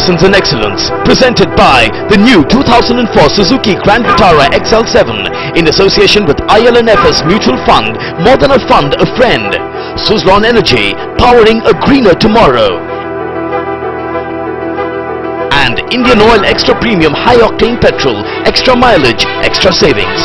Lessons in Excellence, presented by the new 2004 Suzuki Grand Vitara XL7 in association with IL&FS Mutual Fund, more than a fund, a friend. Suzlon Energy, powering a greener tomorrow. And Indian Oil Extra Premium High Octane Petrol, extra mileage, extra savings.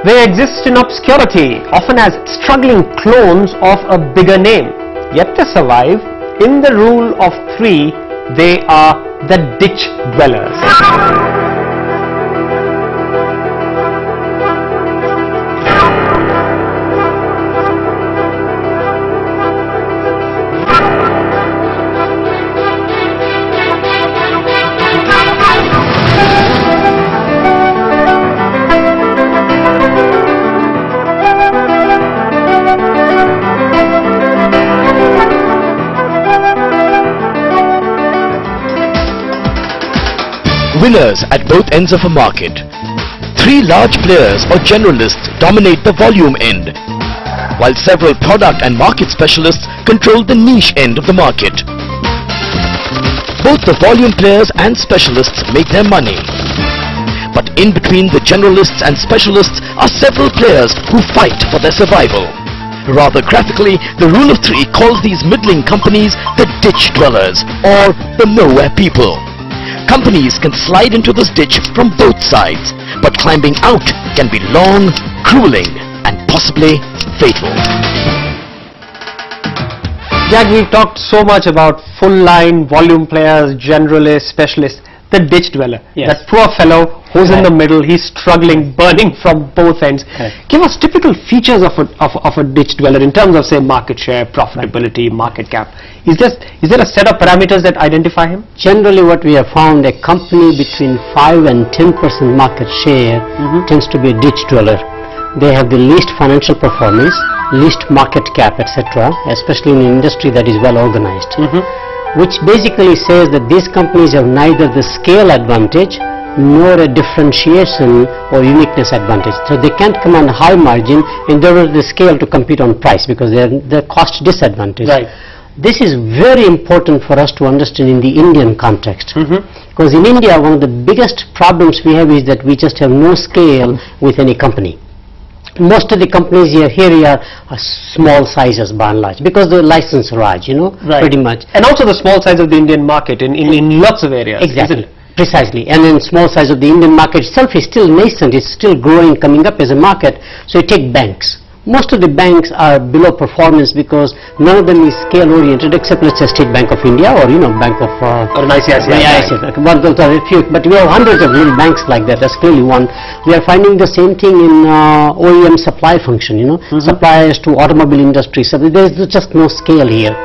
They exist in obscurity, often as struggling clones of a bigger name. Yet they survive. In the rule of three, they are the ditch dwellers. Winners at both ends of a market. Three large players or generalists dominate the volume end, while several product and market specialists control the niche end of the market. Both the volume players and specialists make their money. But in between the generalists and specialists are several players who fight for their survival. Rather graphically, the rule of three calls these middling companies the ditch dwellers or the nowhere people. Companies can slide into this ditch from both sides, but climbing out can be long, grueling and possibly fatal. Jack, we've talked so much about full line, volume players, generalists, specialists. The ditch dweller, that poor fellow who's in the middle, he's struggling, burning from both ends. Give us typical features of a ditch dweller in terms of, say, market share, profitability, market cap. Is there a set of parameters that identify him? Generally what we have found, a company between 5 and 10% market share tends to be a ditch dweller. They have the least financial performance, least market cap, etc., especially in an industry that is well organized. Which basically says that these companies have neither the scale advantage nor a differentiation or uniqueness advantage. So they can't command a high margin and they don't have the scale to compete on price because they're cost disadvantage. This is very important for us to understand in the Indian context. Because in India, one of the biggest problems we have is that we just have no scale with any company. Most of the companies here are small sizes by and large because the license Raj, pretty much. And also the small size of the Indian market in lots of areas. Exactly. Precisely. And then small size of the Indian market itself is still nascent, it's still growing, coming up as a market. So you take banks. Most of the banks are below performance because none of them is scale oriented except let's say State Bank of India or Bank of or an ICICI. But we have hundreds of little banks like that. That's clearly one. We are finding the same thing in OEM supply function, suppliers to automobile industry. So there's just no scale here.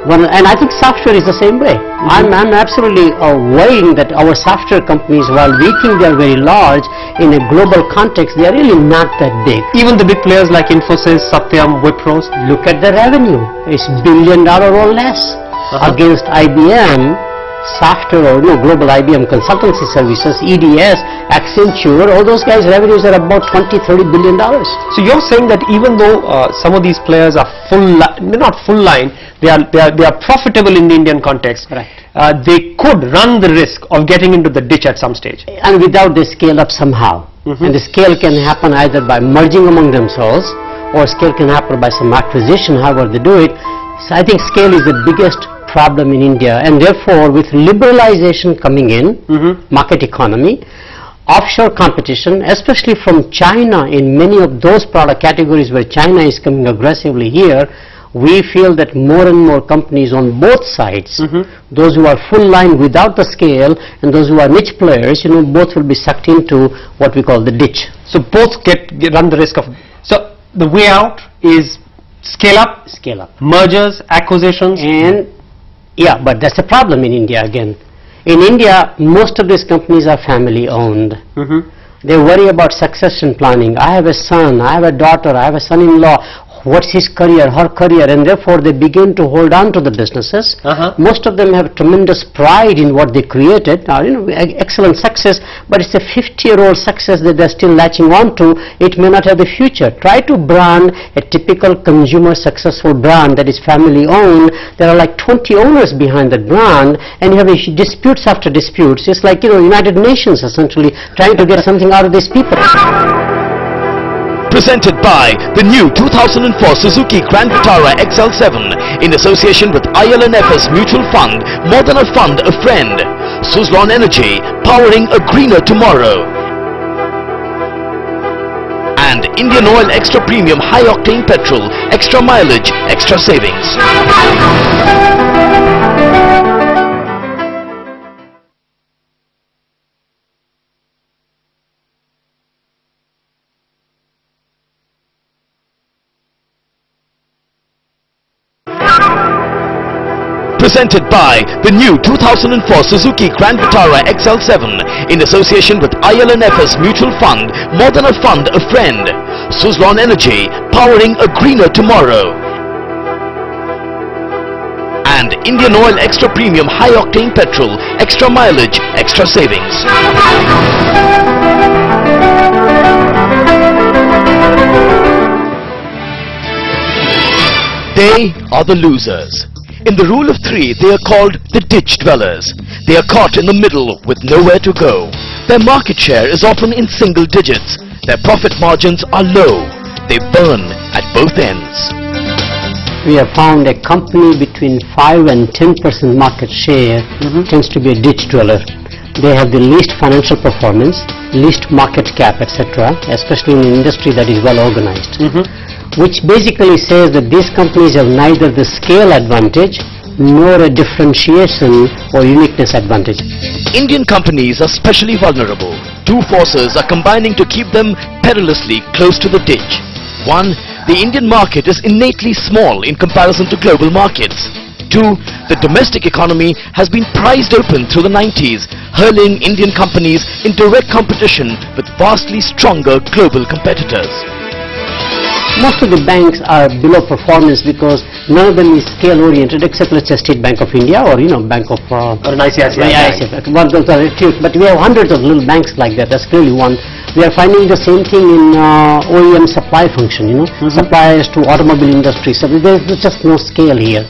And I think software is the same way. I'm absolutely worrying that our software companies, while we think they are very large, in a global context, they are really not that big. Even the big players like Infosys, Satyam, Wipro, look at the revenue. It's $1 billion or less against IBM, software or global IBM consultancy services, EDS, Accenture, all those guys' revenues are about $20–30 billion. So you're saying that even though some of these players are they're not full line, they are profitable in the Indian context. They could run the risk of getting into the ditch at some stage. And without they scale up somehow. And the scale can happen either by merging among themselves or scale can happen by some acquisition, however they do it. So I think scale is the biggest problem in India, and therefore with liberalization coming in, market economy, offshore competition, especially from China in many of those product categories where China is coming aggressively here, we feel that more and more companies on both sides, those who are full line without the scale and those who are niche players, both will be sucked into what we call the ditch. So both run the risk of. So the way out is scale up, mergers, acquisitions, and but that's the problem in India again. In India, most of these companies are family owned. They worry about succession planning. I have a son, I have a daughter, I have a son-in-law. what's his career, her career, and therefore they begin to hold on to the businesses. Most of them have tremendous pride in what they created, excellent success, but it's a 50-year-old success that they're still latching on to. It may not have the future. Try to brand a typical consumer successful brand that is family owned. There are like 20 owners behind that brand, and you have disputes after disputes. It's like, United Nations essentially trying to get something out of these people. Presented by the new 2004 Suzuki Grand Vitara XL7 in association with IL&FS Mutual Fund, more than a fund, a friend. Suzlon Energy, powering a greener tomorrow. And Indian Oil Extra Premium High Octane Petrol, extra mileage, extra savings. Presented by the new 2004 Suzuki Grand Vitara XL7 in association with IL&FS Mutual Fund, more than a fund, a friend. Suzlon Energy, powering a greener tomorrow. And Indian Oil Extra Premium High Octane Petrol, extra mileage, extra savings. They are the losers. In the rule of three, they are called the ditch dwellers. They are caught in the middle with nowhere to go. Their market share is often in single digits. Their profit margins are low. They burn at both ends. We have found a company between 5 and 10% market share tends to be a ditch dweller. They have the least financial performance, least market cap, etc., especially in an industry that is well organized. Which basically says that these companies have neither the scale advantage nor a differentiation or uniqueness advantage. Indian companies are specially vulnerable. Two forces are combining to keep them perilously close to the ditch. One, the Indian market is innately small in comparison to global markets. Two, the domestic economy has been prized open through the 90s, hurling Indian companies in direct competition with vastly stronger global competitors. Most of the banks are below performance because none of them is scale oriented except let's say State Bank of India or Bank of or an ICICI. One those are few, but we have hundreds of little banks like that. That's clearly one. We are finding the same thing in OEM supply function. Suppliers to automobile industry. So there's just no scale here.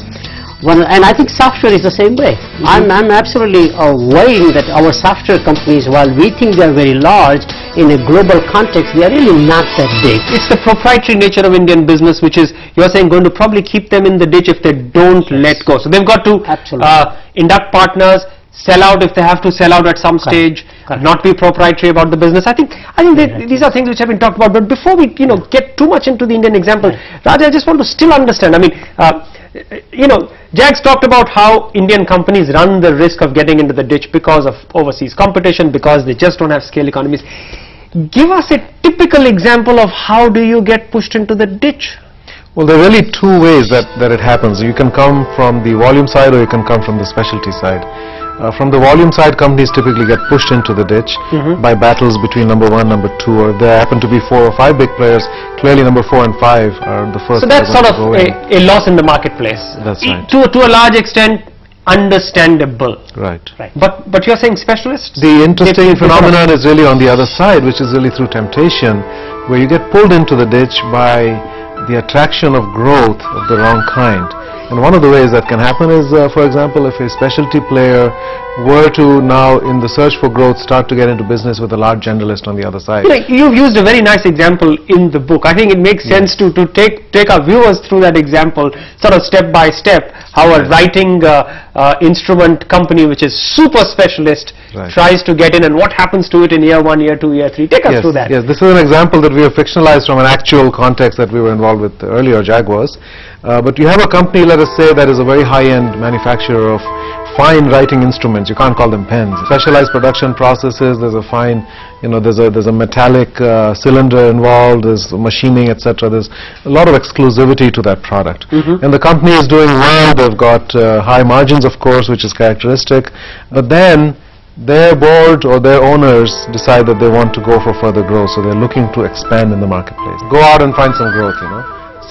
And I think software is the same way. I'm absolutely worrying that our software companies, while we think they are very large, in a global context, they are really not that big. It's the proprietary nature of Indian business, which is, you're saying, going to probably keep them in the ditch if they don't let go. So they've got to induct partners, sell out if they have to sell out at some stage, not be proprietary about the business. I think these are things which have been talked about. But before we get too much into the Indian example, Raj, I just want to still understand. I mean, Jags talked about how Indian companies run the risk of getting into the ditch because of overseas competition, because they just don't have scale economies. Give us a typical example of how do you get pushed into the ditch? Well, there are really two ways that it happens. You can come from the volume side or you can come from the specialty side. From the volume side, companies typically get pushed into the ditch by battles between number 1, number 2, or there happen to be 4 or 5 big players. Clearly number 4 and 5 are the first. So that's sort of a loss in the marketplace. That's right. To a large extent, understandable. Right. But you're saying specialists? The interesting phenomenon is really on the other side, which is really through temptation, where you get pulled into the ditch by the attraction of growth of the wrong kind. And one of the ways that can happen is, for example, if a specialty player were to now, in the search for growth, start to get into business with a large generalist on the other side. You've used a very nice example in the book. I think it makes sense to take our viewers through that example, sort of step by step, how a writing instrument company which is super specialist tries to get in, and what happens to it in year 1, year 2, year 3. Take us through that. Yes, this is an example that we have fictionalized from an actual context that we were involved with earlier, Jaguars. But you have a company, let us say, that is a very high-end manufacturer of fine writing instruments. You can't call them pens. Specialized production processes. There's a fine, there's a metallic cylinder involved. There's machining, etc. There's a lot of exclusivity to that product. And the company is doing well. They've got high margins, of course, which is characteristic. But then their board or their owners decide that they want to go for further growth. So they're looking to expand in the marketplace. Go out and find some growth,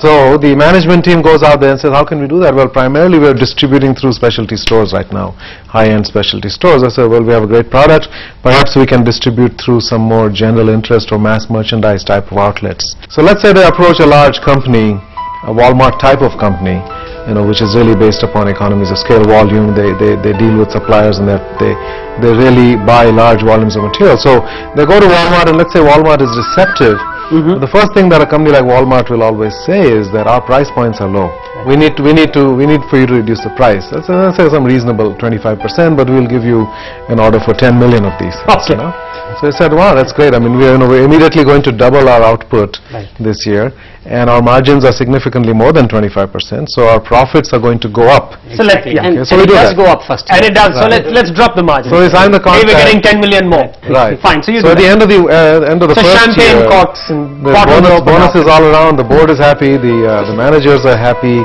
So the management team goes out there and says, how can we do that? Well, primarily we're distributing through specialty stores right now, high-end specialty stores. I said, well, we have a great product. Perhaps we can distribute through some more general interest or mass merchandise type of outlets. So let's say they approach a large company, a Walmart type of company, which is really based upon economies of scale, volume. They deal with suppliers, and they really buy large volumes of material. So they go to Walmart, and let's say Walmart is receptive. The first thing that a company like Walmart will always say is that our price points are low. We need for you to reduce the price. Let's say some reasonable 25%, but we'll give you an order for 10 million of these. Okay. So I said, wow, that's great. I mean, we're immediately going to double our output this year, and our margins are significantly more than 25%. So our profits are going to go up. So let's so it does go up first. And it does. So let's drop the margin. So we sign the contract. Hey, we're getting 10 million more. Right. Fine. So at the end of the so first champagne year, corks and the bonus is all around. The board is happy. The managers are happy.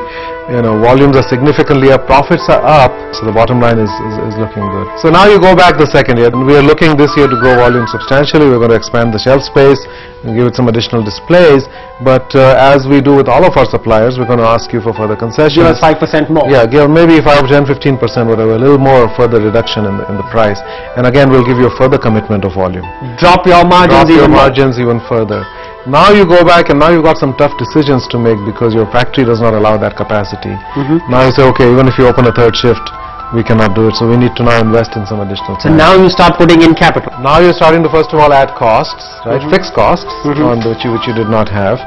Volumes are significantly up, profits are up, so the bottom line is looking good. So now you go back the second year, and we are looking this year to grow volume substantially. We're going to expand the shelf space and give it some additional displays, but as we do with all of our suppliers, we're going to ask you for further concessions. Give us 5% more. Yeah, give maybe 5, 10, 15%, whatever, a little more further reduction in the price. And again, we'll give you a further commitment of volume. Drop your margins even further. Now you go back, and now you've got some tough decisions to make because your factory does not allow that capacity. Now you say, okay, even if you open a third shift, we cannot do it, so we need to now invest in some additional So now you start putting in capital. Now you're starting to first of all add costs, right? Fixed costs, on which you did not have.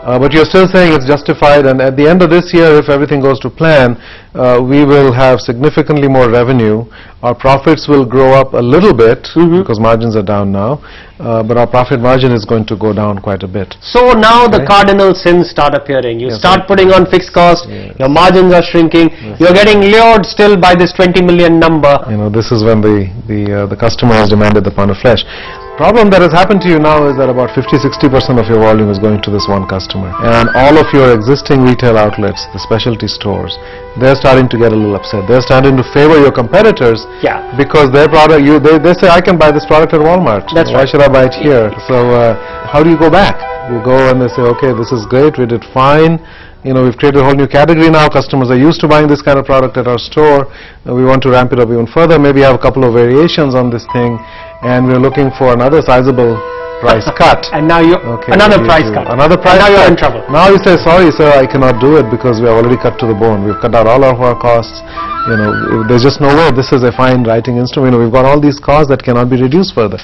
But you're still saying it's justified, and at the end of this year, if everything goes to plan, we will have significantly more revenue. Our profits will grow up a little bit because margins are down now, but our profit margin is going to go down quite a bit. So now the cardinal sins start appearing. You start putting on fixed costs, your margins are shrinking, you're getting lured still by this 20 million number. This is when the customer has demanded the pound of flesh. Problem that has happened to you now is that about 50-60% of your volume is going to this one customer, and all of your existing retail outlets, the specialty stores, they're starting to get a little upset. They're starting to favor your competitors because their product, they say, I can buy this product at Walmart. Why should I buy it here? So how do you go back? You go and they say, okay, this is great, we did fine. We've created a whole new category now. Customers are used to buying this kind of product at our store. We want to ramp it up even further, maybe have a couple of variations on this thing, and we're looking for another sizable price cut. And now another price cut. Another price cut. Now you're in trouble. Now you say, sorry sir, I cannot do it because we have already cut to the bone. We've cut out all of our costs. There's just no way. This is a fine writing instrument. We've got all these costs that cannot be reduced further.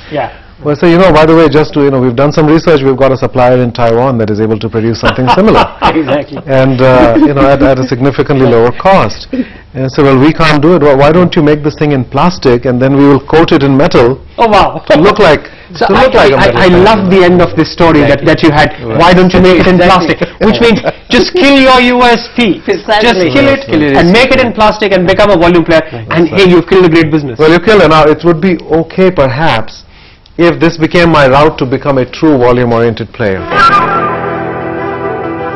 Well, so by the way, just to we've done some research. We've got a supplier in Taiwan that is able to produce something similar. Exactly. And at a significantly lower cost. And so, well, we can't do it. Well, why don't you make this thing in plastic, and then we will coat it in metal? Oh wow! To look like. So I love the end of this story that you had. Why don't you make it in plastic? Which means just kill your USP. Just kill it and make it in plastic and become a volume player. And hey, you've killed a great business. Well, you killed it. Now it would be okay, perhaps, if this became my route to become a true volume-oriented player.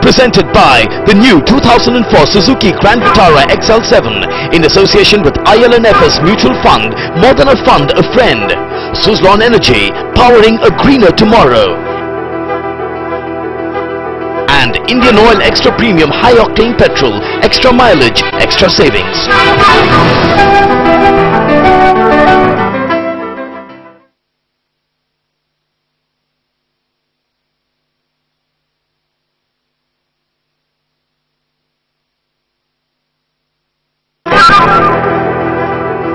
Presented by the new 2004 Suzuki Grand Vitara XL7 in association with IL&FS Mutual Fund, more than a fund, a friend. Suzlon Energy, powering a greener tomorrow. And Indian Oil Extra Premium High Octane Petrol, extra mileage, extra savings.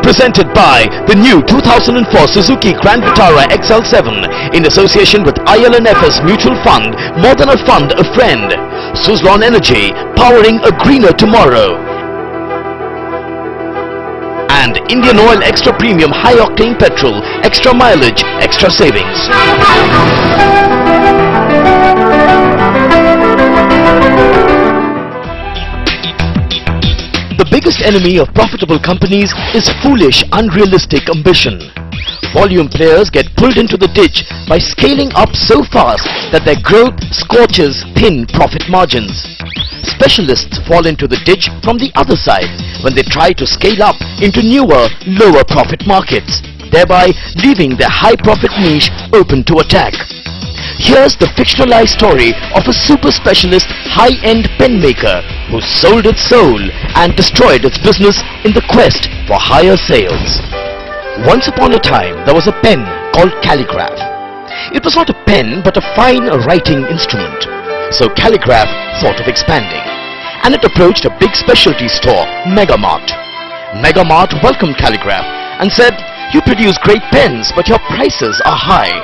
Presented by the new 2004 Suzuki Grand Vitara XL7 in association with IL&FS Mutual Fund, more than a fund, a friend. Suzlon Energy, powering a greener tomorrow. And Indian Oil Extra Premium High Octane Petrol, extra mileage, extra savings. The biggest enemy of profitable companies is foolish, unrealistic ambition. Volume players get pulled into the ditch by scaling up so fast that their growth scorches thin profit margins. Specialists fall into the ditch from the other side when they try to scale up into newer, lower profit markets, thereby leaving their high profit niche open to attack. Here's the fictionalized story of a super specialist high-end pen maker who sold its soul and destroyed its business in the quest for higher sales. Once upon a time, there was a pen called Calligraph. It was not a pen but a fine writing instrument. So Calligraph thought of expanding, and it approached a big specialty store, Megamart. Megamart welcomed Calligraph and said, "You produce great pens, but your prices are high.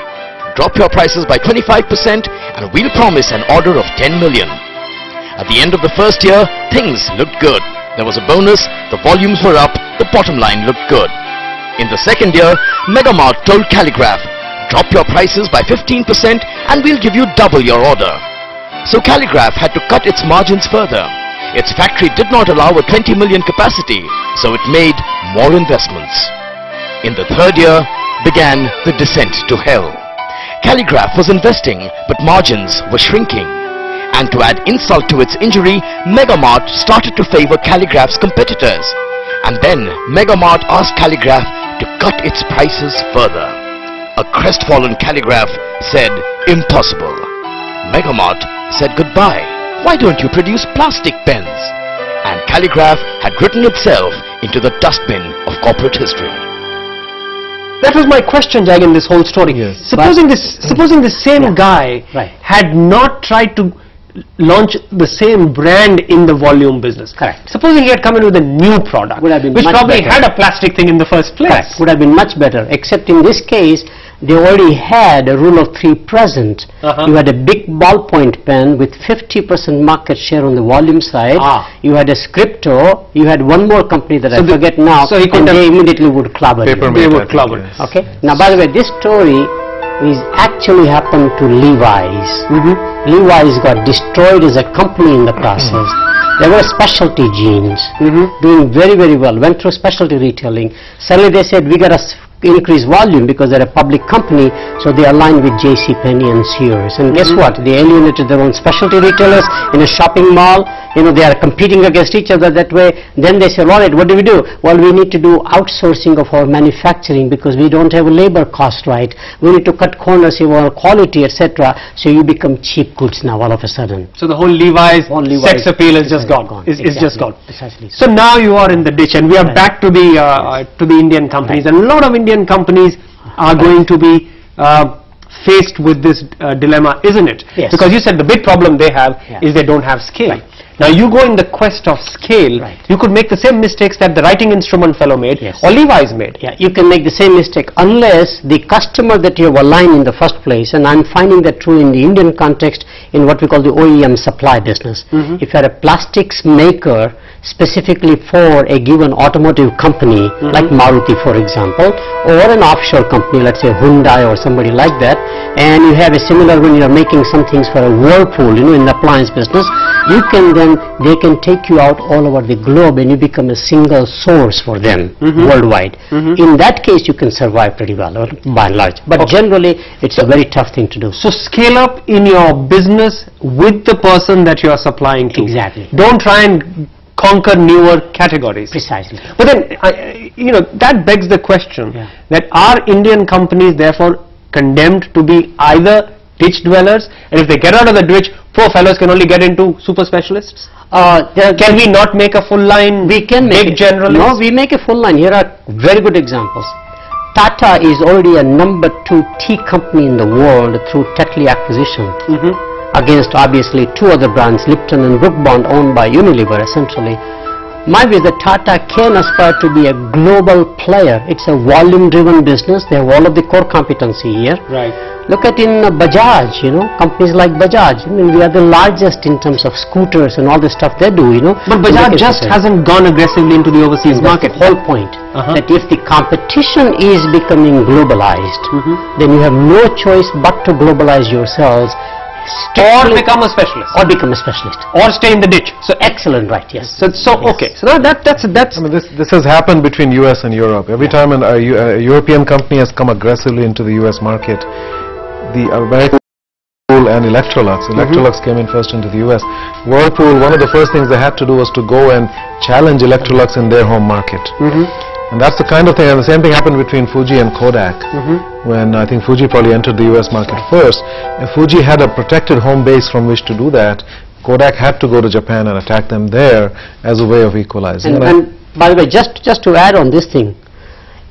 Drop your prices by 25% and we'll promise an order of 10 million. At the end of the first year, things looked good. There was a bonus, the volumes were up, the bottom line looked good. In the second year, Megamart told Calligraph, "Drop your prices by 15% and we'll give you double your order." So Calligraph had to cut its margins further. Its factory did not allow a 20 million capacity, so it made more investments. In the third year began the descent to hell. Calligraph was investing, but margins were shrinking. And to add insult to its injury, Megamart started to favor Calligraph's competitors. And then Megamart asked Calligraph to cut its prices further. A crestfallen Calligraph said, "Impossible." Megamart said goodbye. "Why don't you produce plastic pens?" And Calligraph had written itself into the dustbin of corporate history. That was my question, Jag, in this whole story. Yes. Supposing this same guy had not tried to launch the same brand in the volume business. Correct. Supposing he had come in with a new product, would have been which much probably better. had a plastic thing in the first place. Correct. Would have been much better, except in this case, they already had a rule of three present. You had a big ballpoint pen with 50% market share on the volume side. You had a Scripto. You had one more company that I forget now, so he and they immediately would clobber you. Papermate, They I would think, clobber. yes. Okay. Now, by the way, this story is actually happened to Levi's. Levi's got destroyed as a company in the process. They were specialty jeans, doing very, very well. Went through specialty retailing. Suddenly they said, "We got to increase volume," because they're a public company, so they aligned with JCPenney and Sears. And guess what? They alienated their own specialty retailers in a shopping mall. You know, they are competing against each other that way. Then they said, "All right, what do? Well, we need to do outsourcing of our manufacturing because we don't have a labor cost right. We need to cut corners in our quality, etc." So you become cheap goods now all of a sudden. So the whole Levi's sex appeal is just gone. It's just gone. Precisely. So now you are in the ditch, and we are back to the Indian companies, and a lot of Indian companies are going to be faced with this dilemma, isn't it? Yes. Because you said the big problem they have is they don't have scale. Now you go in the quest of scale, you could make the same mistakes that the writing instrument fellow made or Levi's made. Yeah, you can make the same mistake unless the customer that you have aligned in the first place, and I'm finding that true in the Indian context in what we call the OEM supply business. If you are a plastics maker specifically for a given automotive company like Maruti, for example, or an offshore company, let's say Hyundai or somebody like that, and you have a similar when you are making some things for a Whirlpool, you know, in the appliance business, you can then, they can take you out all over the globe and you become a single source for them worldwide. In that case, you can survive pretty well, by and large. But generally, it's a very tough thing to do. So scale up in your business with the person that you are supplying to. Exactly. Don't try and conquer newer categories. Precisely. But then, you know, that begs the question that are Indian companies therefore condemned to be either ditch dwellers, and if they get out of the ditch, poor fellows can only get into super specialists? Can we not make a full line? We can make big generalists? No, we make a full line. Here are very good examples. Tata is already a number 2 tea company in the world through Tetley acquisition. Against obviously 2 other brands, Lipton and Brook Bond, owned by Unilever essentially. My view is that Tata can aspire to be a global player. It's a volume driven business. They have all of the core competency here. Right. Look at in Bajaj, you know, companies like Bajaj. I mean, we are the largest in terms of scooters and all the stuff they do, you know. But Bajaj just hasn't gone aggressively into the overseas market. That's the whole point. That if the competition is becoming globalized, then you have no choice but to globalize yourselves. Or become a specialist. Or become a specialist. Or stay in the ditch. So excellent, right, yes. So okay. So that's I mean, this has happened between US and Europe. Every time a European company has come aggressively into the US market, the American Whirlpool and Electrolux came in first into the US. Whirlpool, one of the first things they had to do was to go and challenge Electrolux in their home market. And that's the kind of thing, and the same thing happened between Fuji and Kodak. When I think Fuji probably entered the US market first. If Fuji had a protected home base from which to do that, Kodak had to go to Japan and attack them there as a way of equalizing. And by the way, just to add on this thing,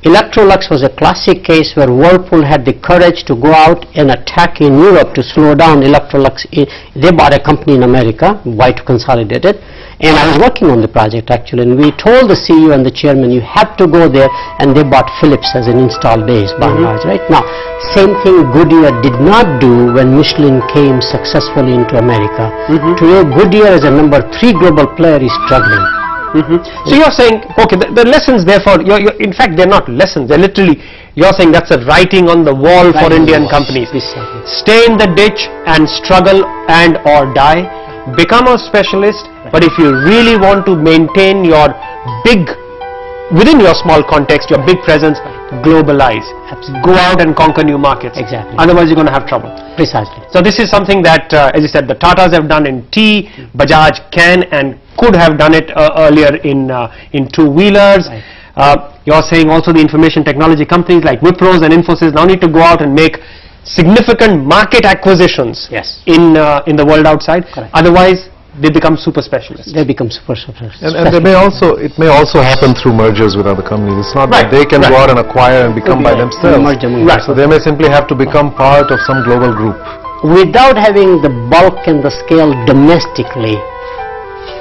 Electrolux was a classic case where Whirlpool had the courage to go out and attack in Europe to slow down Electrolux. They bought a company in America, White Consolidated, and I was working on the project actually, and we told the CEO and the chairman, you have to go there, and they bought Philips as an install base by and large, right? Now, same thing Goodyear did not do when Michelin came successfully into America. Today, Goodyear as a number 3 global player is struggling. So you're saying, okay, the lessons therefore, in fact they're not lessons, they're literally, you're saying that's a writing on the wall for Indian companies. Stay in the ditch and struggle and or die, become a specialist, but if you really want to maintain your big, within your small context, your big presence, globalize, go out and conquer new markets. Otherwise you're going to have trouble. Precisely. So this is something that, as you said, the Tatas have done in tea, Bajaj can and could have done it earlier in two-wheelers. You're saying also the information technology companies like Wipro and Infosys now need to go out and make significant market acquisitions in the world outside. Otherwise, they become super specialists. They become super specialists. And they may also, it may also happen through mergers with other companies. It's not that they can go out and acquire and become by themselves. So they may simply have to become part of some global group. Without having the bulk and the scale domestically,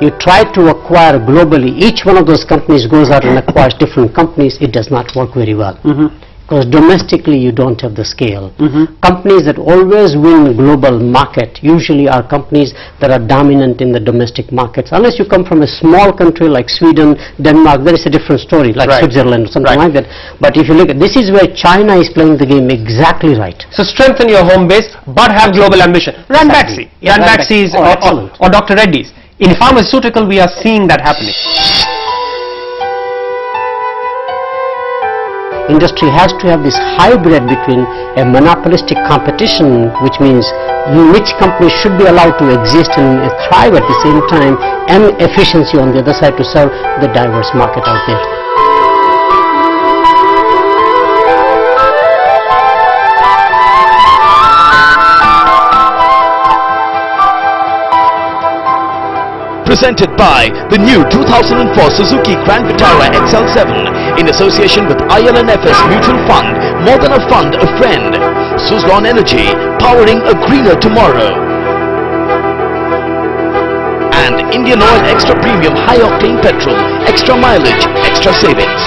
you try to acquire globally. Each one of those companies goes out and acquires different companies. It does not work very well. Because domestically you don't have the scale. Companies that always win global market usually are companies that are dominant in the domestic markets. Unless you come from a small country like Sweden, Denmark, there is a different story, like Switzerland or something like that. But if you look at, this is where China is playing the game exactly right. So strengthen your home base, but have global ambition. Ranbaxy, Ranbaxy's or Dr. Reddy's. In pharmaceutical, we are seeing that happening. Industry has to have this hybrid between a monopolistic competition, which means which companies should be allowed to exist and thrive at the same time, and efficiency on the other side to serve the diverse market out there. Presented by the new 2004 Suzuki Grand Vitara XL7 in association with IL&FS Mutual Fund. More than a fund, a friend. Suzlon Energy, powering a greener tomorrow. And Indian Oil Extra Premium High Octane Petrol, extra mileage, extra savings.